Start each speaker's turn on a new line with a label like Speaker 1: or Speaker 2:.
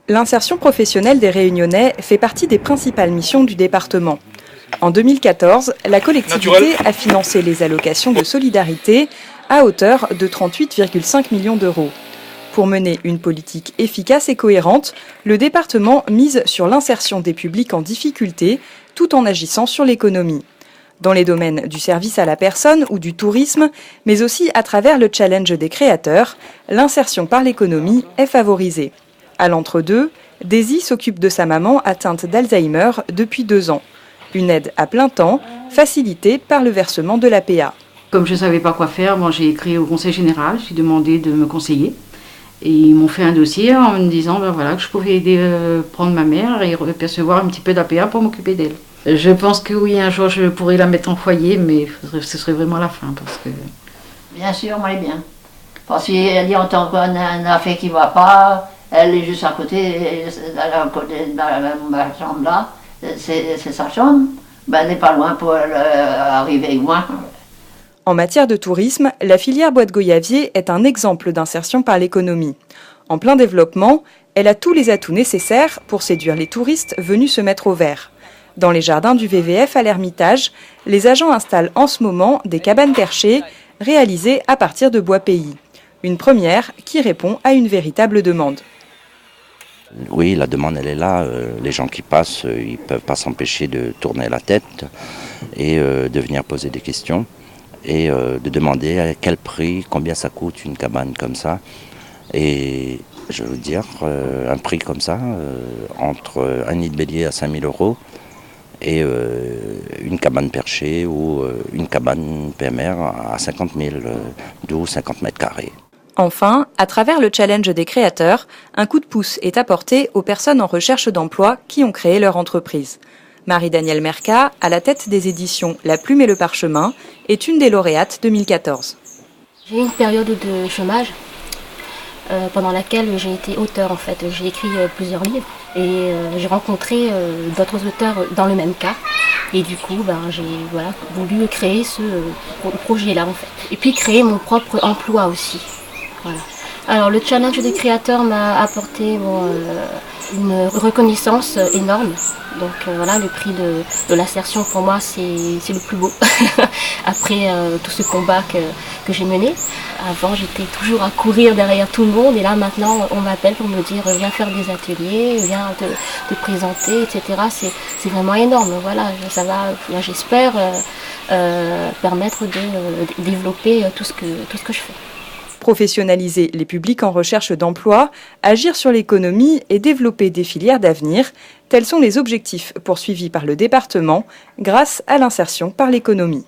Speaker 1: L'insertion professionnelle des Réunionnais fait partie des principales missions du département. En 2014, la collectivité a financé les allocations de solidarité à hauteur de 38,5 millions d'euros. Pour mener une politique efficace et cohérente, le département mise sur l'insertion des publics en difficulté tout en agissant sur l'économie. Dans les domaines du service à la personne ou du tourisme, mais aussi à travers le challenge des créateurs, l'insertion par l'économie est favorisée. À l'entre-deux, Daisy s'occupe de sa maman atteinte d'Alzheimer depuis 2 ans. Une aide à plein temps, facilitée par le versement de l'APA.
Speaker 2: Comme je ne savais pas quoi faire, j'ai écrit au conseil général, j'ai demandé de me conseiller. Et ils m'ont fait un dossier en me disant que je pouvais aider prendre ma mère et percevoir un petit peu d'APA pour m'occuper d'elle. Je pense que oui, un jour je pourrais la mettre en foyer, mais ce serait vraiment la fin. Parce que...
Speaker 3: Bien sûr, moi bien. Parce qu'elle y entend qu'on a une affaire qui ne va pas, elle est juste à côté de ma chambre là, c'est sa chambre, elle n'est pas loin pour arriver avec moi.
Speaker 1: En matière de tourisme, la filière bois de Goyavier est un exemple d'insertion par l'économie. En plein développement, elle a tous les atouts nécessaires pour séduire les touristes venus se mettre au vert. Dans les jardins du VVF à l'Ermitage, les agents installent en ce moment des cabanes perchées réalisées à partir de bois pays. Une première qui répond à une véritable demande.
Speaker 4: Oui, la demande elle est là. Les gens qui passent, ils ne peuvent pas s'empêcher de tourner la tête et de venir poser des questions et de demander à quel prix, combien ça coûte une cabane comme ça. Et je veux dire, un prix comme ça, entre un nid de bélier à 5 000 € et une cabane perchée ou une cabane PMR à 50 000, 12, 50 mètres carrés.
Speaker 1: Enfin, à travers le challenge des créateurs, un coup de pouce est apporté aux personnes en recherche d'emploi qui ont créé leur entreprise. Marie-Danielle Mercat, à la tête des éditions La Plume et le Parchemin, est une des lauréates 2014.
Speaker 5: J'ai eu une période de chômage pendant laquelle j'ai été auteur en fait. J'ai écrit plusieurs livres et j'ai rencontré d'autres auteurs dans le même cas. Et du coup, j'ai voulu créer ce projet-là en fait. Et puis créer mon propre emploi aussi. Voilà. Alors le challenge des créateurs m'a apporté une reconnaissance énorme. Donc le prix de l'insertion pour moi c'est le plus beau. Après tout ce combat que j'ai mené. Avant j'étais toujours à courir derrière tout le monde et là maintenant on m'appelle pour me dire viens faire des ateliers, viens te présenter, etc. C'est vraiment énorme. Voilà, ça va, j'espère permettre de développer tout ce que je fais.
Speaker 1: Professionnaliser les publics en recherche d'emploi, agir sur l'économie et développer des filières d'avenir, tels sont les objectifs poursuivis par le département grâce à l'insertion par l'économie.